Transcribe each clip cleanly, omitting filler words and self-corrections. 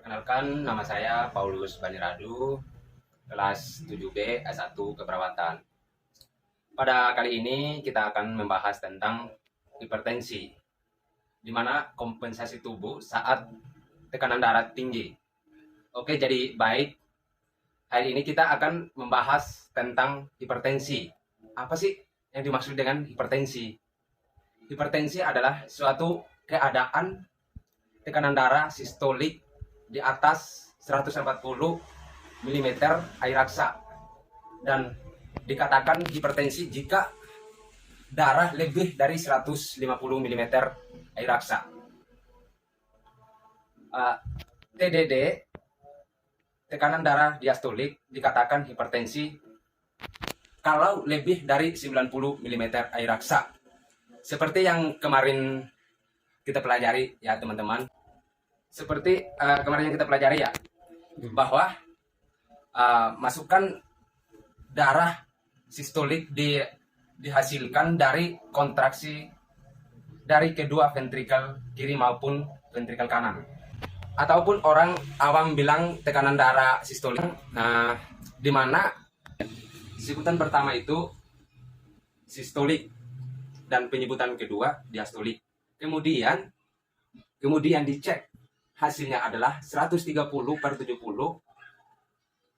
Perkenalkan, nama saya Paulus Baniradu, kelas 7B S1 Keperawatan. Pada kali ini kita akan membahas tentang hipertensi, di mana kompensasi tubuh saat tekanan darah tinggi. Oke, jadi baik. Hari ini kita akan membahas tentang hipertensi. Apa sih yang dimaksud dengan hipertensi? Hipertensi adalah suatu keadaan tekanan darah sistolik di atas 140 mm air raksa, dan dikatakan hipertensi jika darah lebih dari 150 mm air raksa. TDD, tekanan darah diastolik, dikatakan hipertensi kalau lebih dari 90 mm air raksa. Seperti yang kemarin kita pelajari ya teman-teman. Seperti kemarin yang kita pelajari ya, bahwa masukan darah sistolik dihasilkan dari kontraksi dari kedua ventrikel kiri maupun ventrikel kanan. Ataupun orang awam bilang tekanan darah sistolik. Nah, di mana sebutan pertama itu sistolik dan penyebutan kedua diastolik. Kemudian dicek, hasilnya adalah 130/70.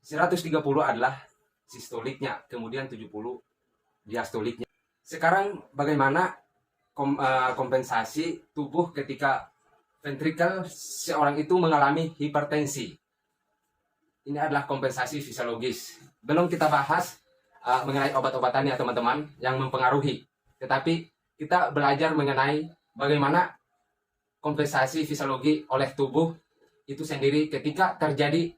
130 adalah sistoliknya, kemudian 70 diastoliknya. Sekarang bagaimana kompensasi tubuh ketika ventrikel seorang itu mengalami hipertensi? Ini adalah kompensasi fisiologis. Belum kita bahas mengenai obat-obatannya teman-teman yang mempengaruhi. Tetapi kita belajar mengenai bagaimana kompensasi fisiologi oleh tubuh itu sendiri ketika terjadi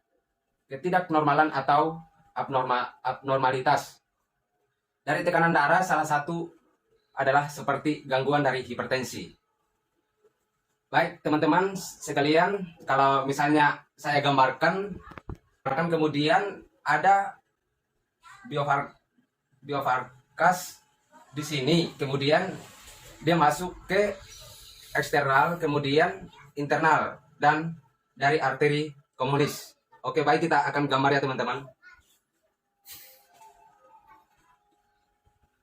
ketidaknormalan atau abnormalitas dari tekanan darah. Salah satu adalah seperti gangguan dari hipertensi. Baik teman-teman sekalian, kalau misalnya saya gambarkan kemudian ada biovarkas di sini, kemudian dia masuk ke eksternal, kemudian internal, dan dari arteri komunis. Oke, baik, kita akan gambar ya teman-teman.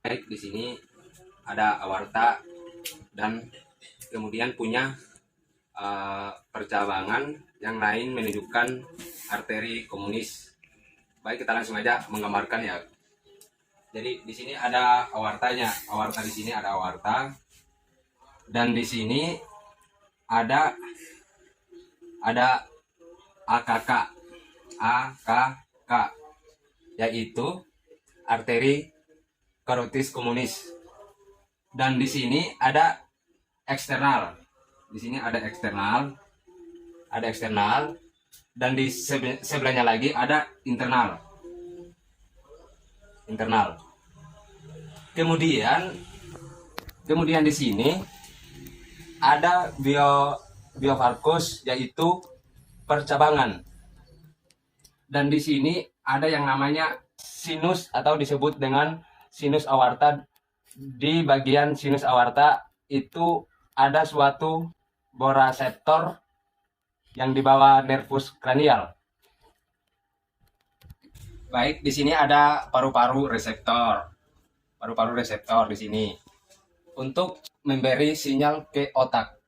Baik, di sini ada aorta dan kemudian punya percabangan yang lain menunjukkan arteri komunis. Baik, kita langsung aja menggambarkan ya. Jadi di sini ada aortanya. Aorta di sini ada aorta. Dan di sini ada AKK, yaitu arteri karotis komunis. Dan di sini ada eksternal. Di sini ada eksternal, dan di sebelahnya lagi ada internal. Kemudian di sini ada biovarkus, yaitu percabangan. Dan di sini ada yang namanya sinus atau disebut dengan sinus aorta. Di bagian sinus aorta itu ada suatu boraseptor yang di bawah nervus kranial. Baik, di sini ada paru-paru reseptor. Paru-paru reseptor di sini untuk memberi sinyal ke otak.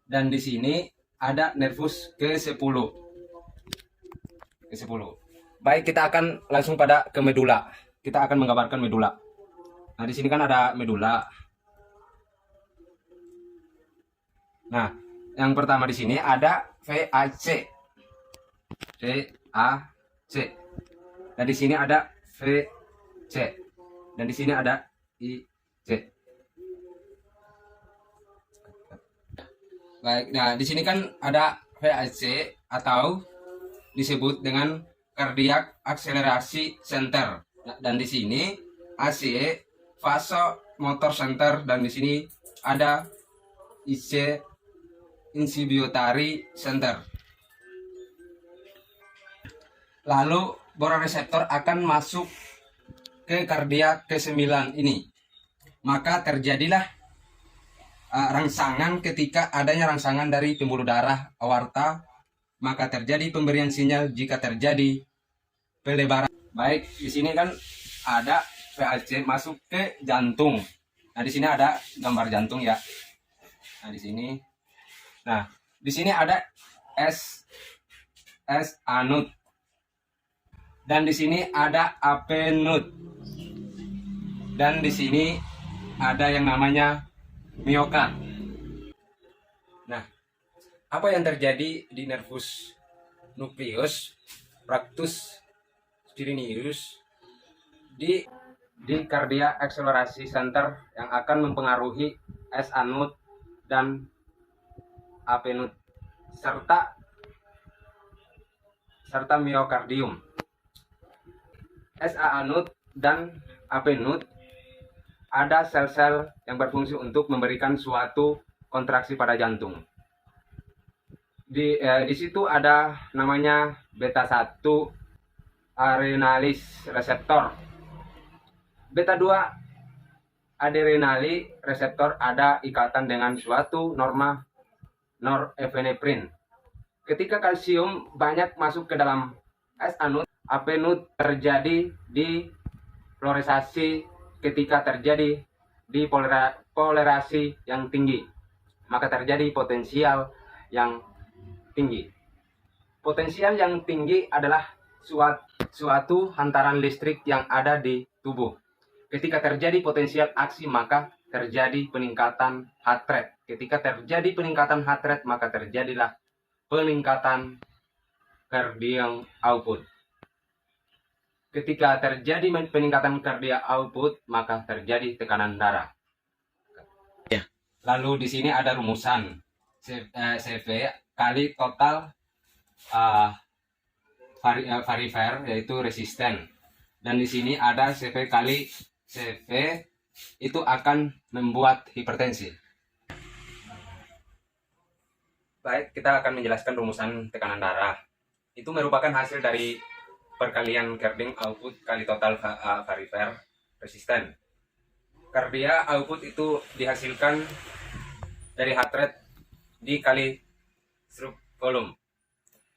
Dan di sini ada nervus ke-10. Baik, kita akan langsung ke medula. Kita akan menggambarkan medula. Nah, di sini kan ada medula. Nah, yang pertama di sini ada VAC. Dan di sini ada VC. Dan di sini ada IC. Baik, nah di sini kan ada VAC atau disebut dengan cardiac accelerasi center. Dan di sini AC, vasomotor center, dan di sini ada IC, inhibitory center. Lalu bororeseptor akan masuk ke kardiak ke-9 ini. Maka terjadilah rangsangan ketika adanya rangsangan dari pembuluh darah aorta maka terjadi pemberian sinyal jika terjadi pelebaran. Baik, di sini kan ada VAC masuk ke jantung. Nah, di sini ada gambar jantung ya. Nah, di sini. Nah, di sini ada S anode. Dan di sini ada AP node. Dan di sini ada yang namanya miokard. Nah, apa yang terjadi di nervus nucleus, fructus spirinius di cardiac acceleration center yang akan mempengaruhi S anode dan AP node serta miokardium. SA anode dan AP node ada sel-sel yang berfungsi untuk memberikan suatu kontraksi pada jantung. Di situ ada namanya beta 1 adrenalis reseptor. Beta 2 adrenali reseptor ada ikatan dengan suatu norepinefrin. Ketika kalsium banyak masuk ke dalam S anode, AP node terjadi di polarisasi. Ketika terjadi di polerasi yang tinggi, maka terjadi potensial yang tinggi. Potensial yang tinggi adalah suatu hantaran listrik yang ada di tubuh. Ketika terjadi potensial aksi, maka terjadi peningkatan heart rate. Ketika terjadi peningkatan heart rate, maka terjadilah peningkatan cardiac output. Ketika terjadi peningkatan cardiac output, maka terjadi tekanan darah. Ya. Lalu di sini ada rumusan CV kali total varifer, yaitu resisten. Dan di sini ada CV kali CV, itu akan membuat hipertensi. Baik, kita akan menjelaskan rumusan tekanan darah. Itu merupakan hasil dari perkalian cardiac output kali total varifer resisten. Cardiac output itu dihasilkan dari heart rate dikali stroke volume.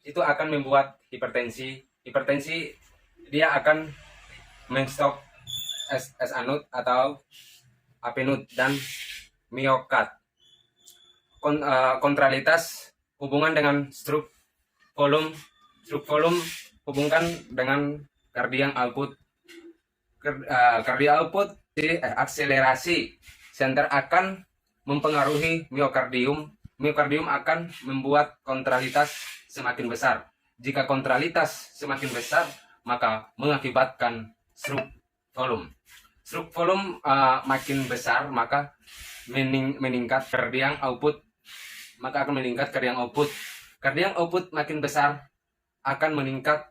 Itu akan membuat hipertensi. Hipertensi dia akan menstop S anode atau AP node dan miokard. Kontralitas hubungan dengan stroke volume hubungkan dengan cardiac output. Cardiac output di akselerasi center akan mempengaruhi miokardium. Miokardium akan membuat kontralitas semakin besar. Jika kontralitas semakin besar, maka mengakibatkan stroke volume. Stroke volume makin besar, maka meningkat cardiac output. Maka akan meningkat cardiac output. Cardiac output makin besar, akan meningkat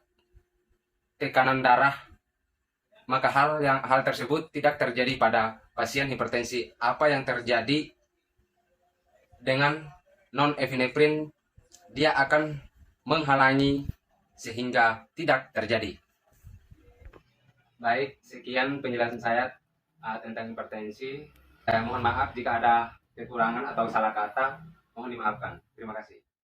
tekanan darah. Maka hal tersebut tidak terjadi pada pasien hipertensi. Apa yang terjadi dengan non-epinefrin, dia akan menghalangi sehingga tidak terjadi. Baik, sekian penjelasan saya tentang hipertensi. Mohon maaf jika ada kekurangan atau salah kata, mohon dimaafkan. Terima kasih.